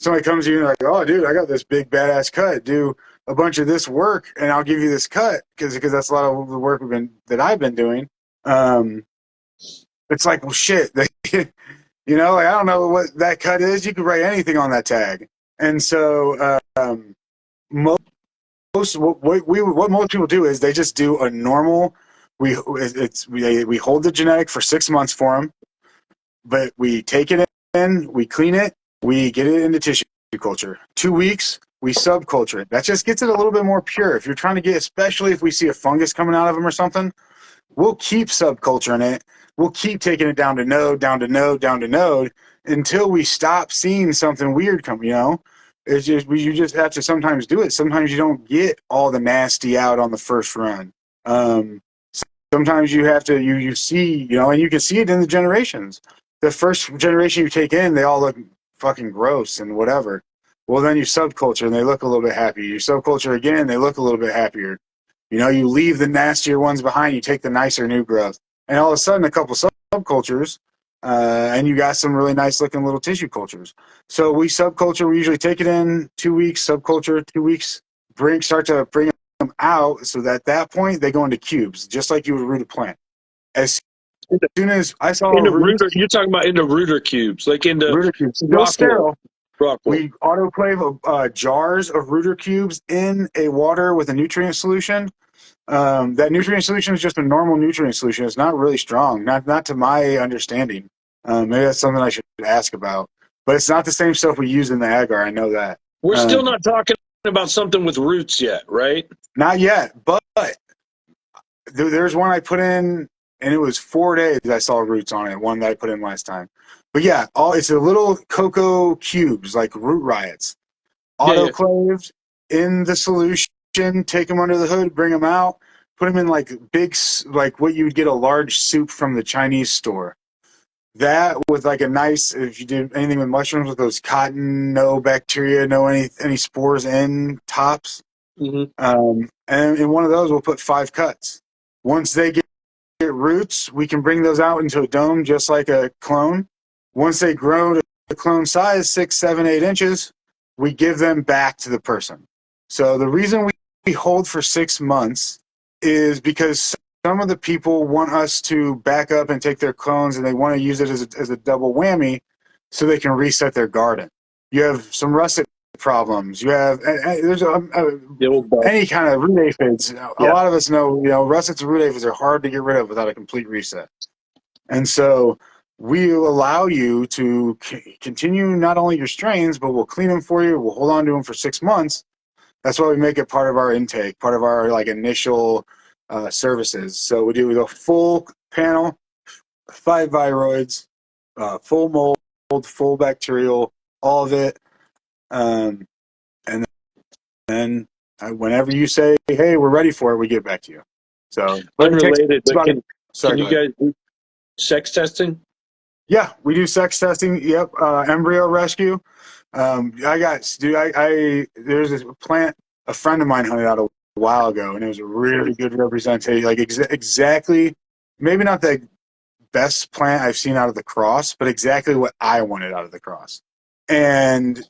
Somebody comes to you and like, oh, dude, I got this big badass cut. Do a bunch of this work, and I'll give you this cut because that's a lot of the work that I've been doing. It's like, well, shit. I don't know what that cut is. You could write anything on that tag, and so what most people do is they just do a normal. We hold the genetic for 6 months for them, but we take it in, we clean it, we get it into tissue culture. 2 weeks, we subculture it. That just gets it a little bit more pure. If you're trying to get, especially if we see a fungus coming out of them or something, we'll keep subculturing it. We'll keep taking it down to node, down to node, down to node until we stop seeing something weird come. It's just you just have to sometimes do it. Sometimes you don't get all the nasty out on the first run. Sometimes you have to you see, and you can see it in the generations. the first generation you take in, they all look fucking gross and whatever. Well, then you subculture and they look a little bit happier. You subculture again, they look a little bit happier. You know, you leave the nastier ones behind, you take the nicer new growth. And all of a sudden, a couple subcultures, and you got some really nice looking little tissue cultures. So we subculture, we usually take it in 2 weeks, subculture 2 weeks, start to bring them out so that at that point they go into cubes, just like you would root a plant. As soon as I saw
Into
roots,
rooter, you're talking about into rooter cubes, like into
rooter cubes, still
rock wool.
sterile.
Rock wool.
We autoclave jars of rooter cubes in a water with a nutrient solution. That nutrient solution is just a normal nutrient solution. It's not really strong, not to my understanding. Maybe that's something I should ask about. But it's not the same stuff we use in the agar. I know that.
We're still not talking about something with roots yet, right?
Not yet, but there's one I put in, and it was 4 days I saw roots on it. One that I put in last time. But yeah, it's a little cocoa cubes, like root riots, autoclaved in the solution. Take them under the hood, bring them out, put them in like big, like what you would get a large soup from the Chinese store. That with like a nice, if you did anything with mushrooms with those cotton, no bacteria, no any spores in tops. And in one of those, we'll put 5 cuts. Once they get roots, we can bring those out into a dome just like a clone. Once they grow to the clone size, 6, 7, 8 inches, we give them back to the person. So the reason we hold for 6 months is because some of the people want us to back up and take their clones, and they want to use it as a double whammy so they can reset their garden. You have some russet problems. You have there's any kind of root aphids. A lot of us know, russets and root aphids are hard to get rid of without a complete reset. And so we'll allow you to continue not only your strains, but we'll clean them for you. We'll hold on to them for 6 months. That's why we make it part of our intake, part of our like initial services. So we do a full panel, 5 viroids, full mold, full bacterial, all of it. And then whenever you say, hey, we're ready for it, we get back to you. So
unrelated, but can you
go ahead.
guys do sex testing?
Yeah, we do sex testing. Yep, embryo rescue. There's this plant a friend of mine hunted out a while ago, and it was a really good representation. Like exactly, maybe not the best plant I've seen out of the cross, but exactly what I wanted out of the cross. And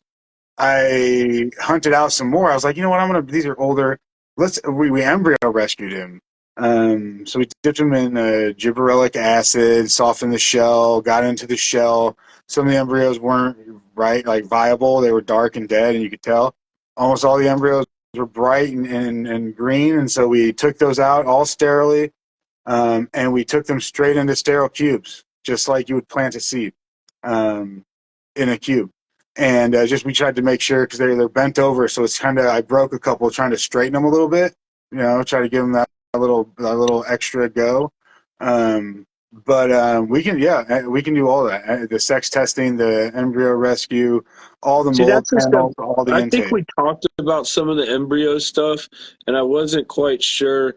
I hunted out some more. I was like, you know what? These are older. We embryo rescued him. So we dipped him in gibberellic acid, softened the shell, got into the shell. Some of the embryos weren't viable. They were dark and dead, and you could tell. Almost all the embryos were bright and green, and so we took those out all sterilely, and we took them straight into sterile cubes, just like you would plant a seed in a cube. And we tried to make sure, because they're bent over, so it's kind of, I broke a couple trying to straighten them a little bit, try to give them that a little extra go. But we can do all that. The sex testing, the embryo rescue, all the mold panels, all the intake.
I think we talked about some of the embryo stuff, and I wasn't quite sure.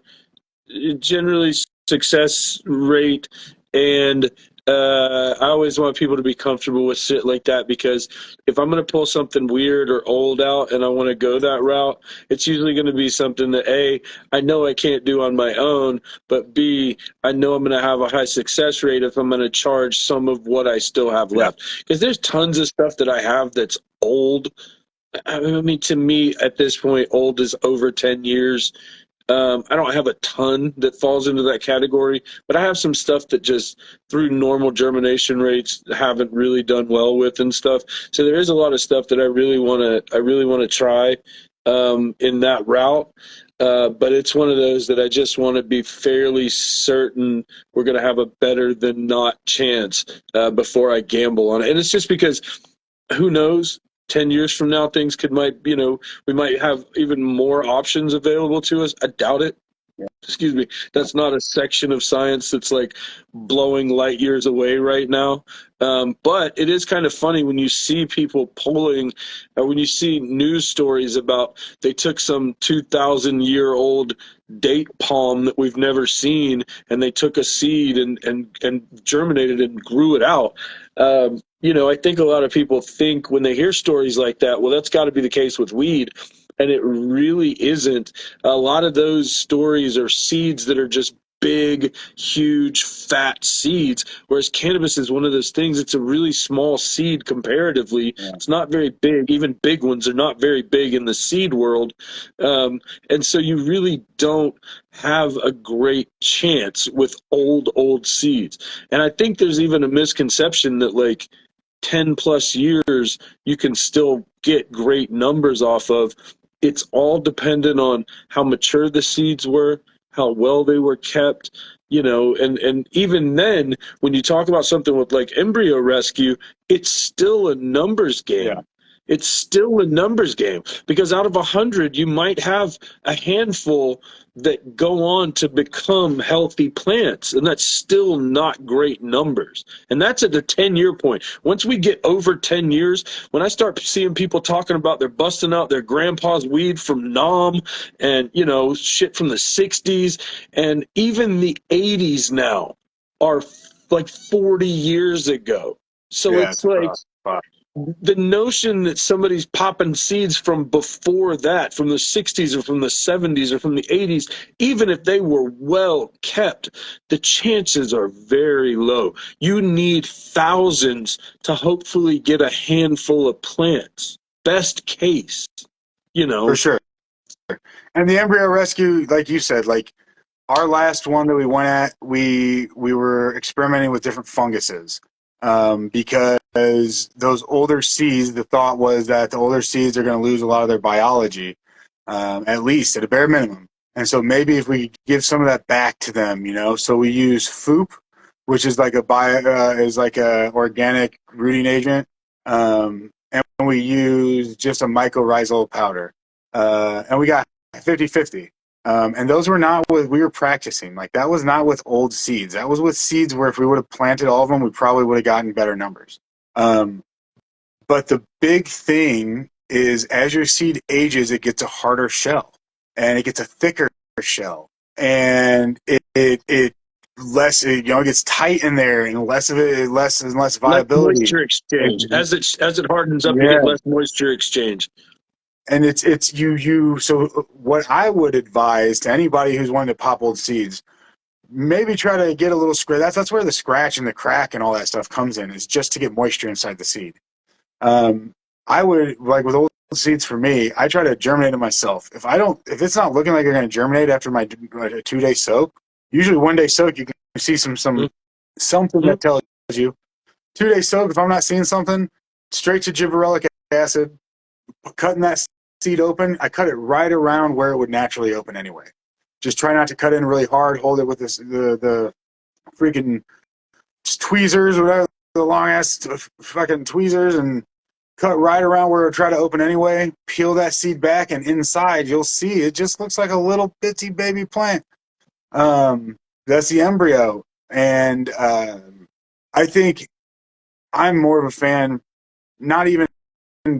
Generally, success rate, and I always want people to be comfortable with shit like that, because if I'm going to pull something weird or old out and I want to go that route, it's usually going to be something that A, I know I can't do on my own, but B, I know I'm going to have a high success rate if I'm going to charge some of what I still have left. Because there's tons of stuff that I have that's old. I mean, to me, at this point, old is over 10 years. I don't have a ton that falls into that category, but I have some stuff that just through normal germination rates haven't really done well with and stuff. So there is a lot of stuff that I really want to try in that route. But it's one of those that I just want to be fairly certain we're going to have a better than not chance before I gamble on it. And it's just because who knows? 10 years from now, things we might have even more options available to us. I doubt it. Excuse me. That's not a section of science that's like blowing light years away right now. But it is kind of funny when you see people polling, when you see news stories about they took some 2,000-year-old date palm that we've never seen, and they took a seed and germinated and grew it out. I think a lot of people think when they hear stories like that, well, that's got to be the case with weed. And it really isn't. A lot of those stories are seeds that are just big, huge, fat seeds, whereas cannabis is one of those things. It's a really small seed comparatively.
Yeah.
It's not very big. Even big ones are not very big in the seed world. And so you really don't have a great chance with old seeds. And I think there's even a misconception that like 10 plus years you can still get great numbers off of. It's all dependent on how mature the seeds were, how well they were kept, and even then, when you talk about something with like embryo rescue, it's still a numbers game.
Yeah.
It's still a numbers game because out of 100, you might have a handful that go on to become healthy plants, and that's still not great numbers. And that's at the 10-year point. Once we get over 10 years, when I start seeing people talking about they're busting out their grandpa's weed from Nam and, shit from the 60s, and even the 80s now are like 40 years ago. So
Yeah,
it's like, the notion that somebody's popping seeds from before that, from the 60s or from the 70s or from the 80s, even if they were well kept, the chances are very low. You need thousands to hopefully get a handful of plants. Best case,
for sure. And the embryo rescue, like you said, like our last one that we went at, we were experimenting with different funguses because those older seeds, the thought was that the older seeds are going to lose a lot of their biology, at least at a bare minimum. And so maybe if we give some of that back to them, so we use FOOP, which is like a organic rooting agent, and we use just a mycorrhizal powder, and we got 50-50. And those were not with, we were practicing. Like that was not with old seeds. That was with seeds where if we would have planted all of them, we probably would have gotten better numbers. But the big thing is as your seed ages, it gets a harder shell and it gets a thicker shell and it gets tight in there and less of it, less and less viability.
Less moisture exchange. As it hardens up, you
Yeah.
get less moisture exchange.
And it's you. So what I would advise to anybody who's wanting to pop old seeds, maybe try to get a little scratch. That's where the scratch and the crack and all that stuff comes in, is just to get moisture inside the seed. I would, like with old seeds for me, I try to germinate it myself. If it's not looking like you're going to germinate after my 2-day soak, usually 1-day soak, you can see something that tells you. 2-day soak, if I'm not seeing something, straight to gibberellic acid, cutting that seed open. I cut it right around where it would naturally open anyway. Just try not to cut in really hard. Hold it with the freaking tweezers, whatever, the long ass fucking tweezers, and cut right around where it would try to open anyway. Peel that seed back, and inside you'll see it just looks like a little bitsy baby plant. That's the embryo, and I think I'm more of a fan, not even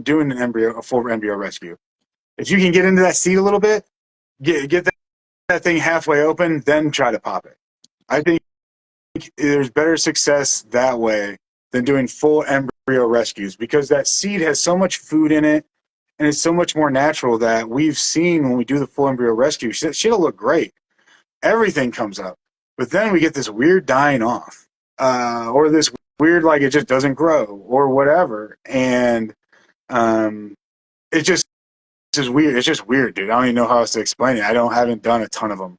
doing a full embryo rescue. If you can get into that seed a little bit, get that thing halfway open, then try to pop it. I think there's better success that way than doing full embryo rescues, because that seed has so much food in it and it's so much more natural that we've seen when we do the full embryo rescue. Shit'll look great. Everything comes up. But then we get this weird dying off, or this weird, like it just doesn't grow or whatever. And it just is weird. It's just weird, dude. I don't even know how else to explain it. Haven't done a ton of them.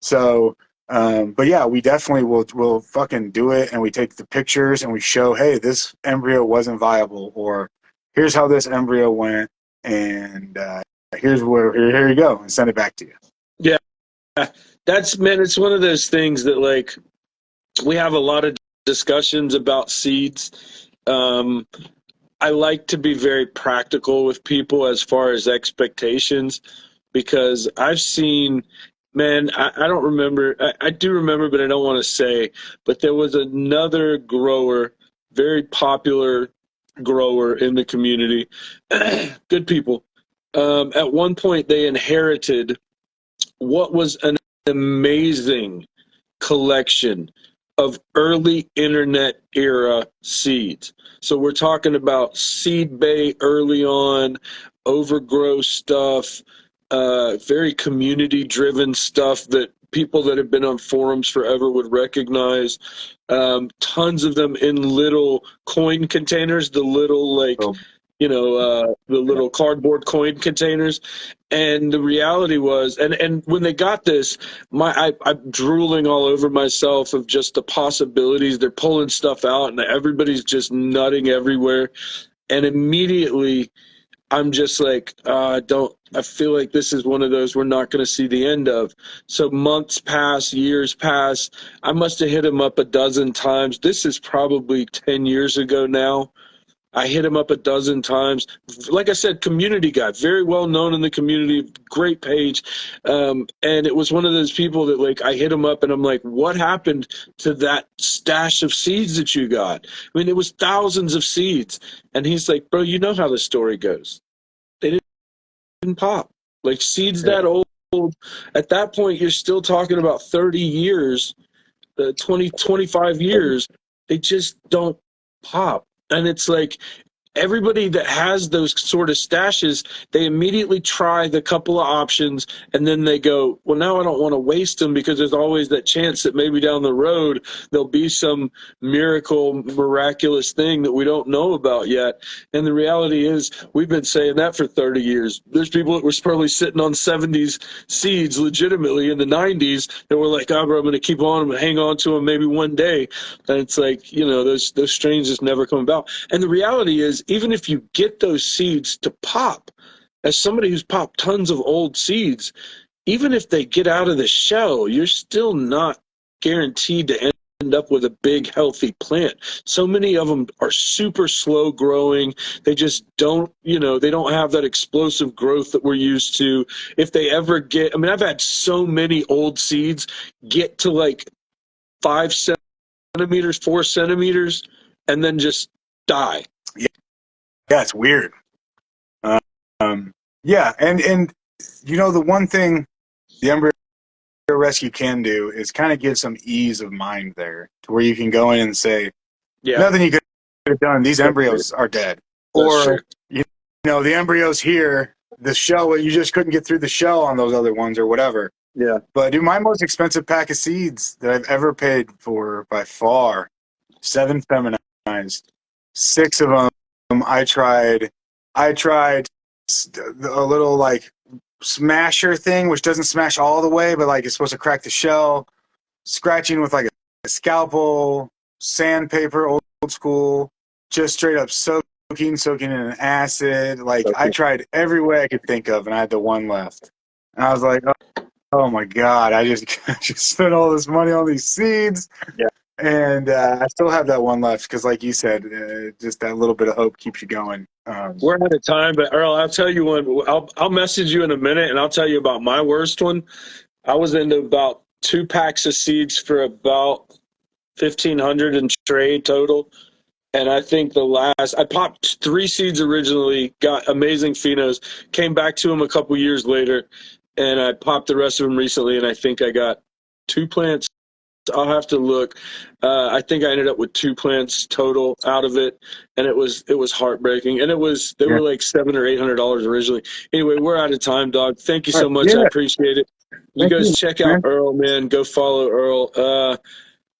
So, but yeah, we definitely will fucking do it, and we take the pictures and we show, hey, this embryo wasn't viable, or here's how this embryo went, and here you go, and send it back to you.
Yeah, it's one of those things that like we have a lot of discussions about seeds. I like to be very practical with people as far as expectations, because I've seen, man, I don't remember. I do remember, but I don't want to say. But there was another grower, very popular grower in the community, good people. At one point, they inherited what was an amazing collection of early internet era seeds. So we're talking about seed bay early on, overgrow stuff, very community driven stuff that people that have been on forums forever would recognize. Tons of them in little coin containers, the little
So,
the little cardboard coin containers. And the reality was, and when they got this, I'm drooling all over myself of just the possibilities. They're pulling stuff out, and everybody's just nutting everywhere. And immediately, I'm just like, don't. I feel like this is one of those we're not going to see the end of. So months pass, years pass. I must have hit him up a dozen times. This is probably 10 years ago now. I hit him up a dozen times. Like I said, community guy, very well known in the community, great page. And it was one of those people that, like, I hit him up and I'm like, what happened to that stash of seeds that you got? I mean, it was thousands of seeds. And he's like, bro, you know how the story goes. They didn't pop. Like, seeds that old, at that point, you're still talking about 30 years, 25 years. They just don't pop. And it's like everybody that has those sort of stashes, they immediately try the couple of options and then they go, well, now I don't want to waste them because there's always that chance that maybe down the road there'll be some miracle, miraculous thing that we don't know about yet. And the reality is we've been saying that for 30 years. There's people that were probably sitting on 70s seeds legitimately in the 90s that were like, oh, bro, I'm going to keep on and hang on to them maybe one day. And it's like, those strains just never come about. And the reality is, even if you get those seeds to pop, as somebody who's popped tons of old seeds, even if they get out of the shell, you're still not guaranteed to end up with a big, healthy plant. So many of them are super slow growing. They just don't, they don't have that explosive growth that we're used to. If they ever get, I've had so many old seeds get to like 5 centimeters, 4 centimeters, and then just die.
yeah, it's weird. Yeah, and the one thing the embryo rescue can do is kind of give some ease of mind there, to where you can go in and say, nothing you could have done. These embryos are dead, or the embryos here, the shell, you just couldn't get through the shell on those other ones or whatever.
Yeah.
But my most expensive pack of seeds that I've ever paid for by far, 7 feminized, 6 of them I tried a little like smasher thing, which doesn't smash all the way, but like it's supposed to crack the shell, scratching with like a scalpel, sandpaper, old school, just straight up soaking in an acid. Like I tried every way I could think of, and I had the one left. And I was like, oh my God, I just spent all this money on these seeds.
Yeah.
And I still have that one left because, like you said, just that little bit of hope keeps you going.
We're out of time, but Earl, I'll tell you one. I'll message you in a minute, and I'll tell you about my worst one. I was into about 2 packs of seeds for about 1,500 in trade total, and I think I popped 3 seeds originally, got amazing phenos, came back to them a couple years later, and I popped the rest of them recently, and I think I got 2 plants. I'll have to look. I think I ended up with 2 plants total out of it, and it was heartbreaking. And they were like $700 or $800 originally. Anyway, we're out of time, dog. Thank you so much. Yeah. I appreciate it. You guys check out Earl, man. Go follow Earl.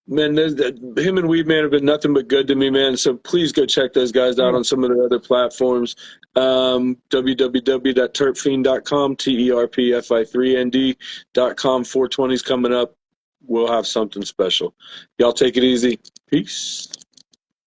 Man, him and Weed Man have been nothing but good to me, man. So please go check those guys out on some of their other platforms. www.terpfiend.com, TERPFI3ND.com. 420's coming up. We'll have something special. Y'all take it easy. Peace.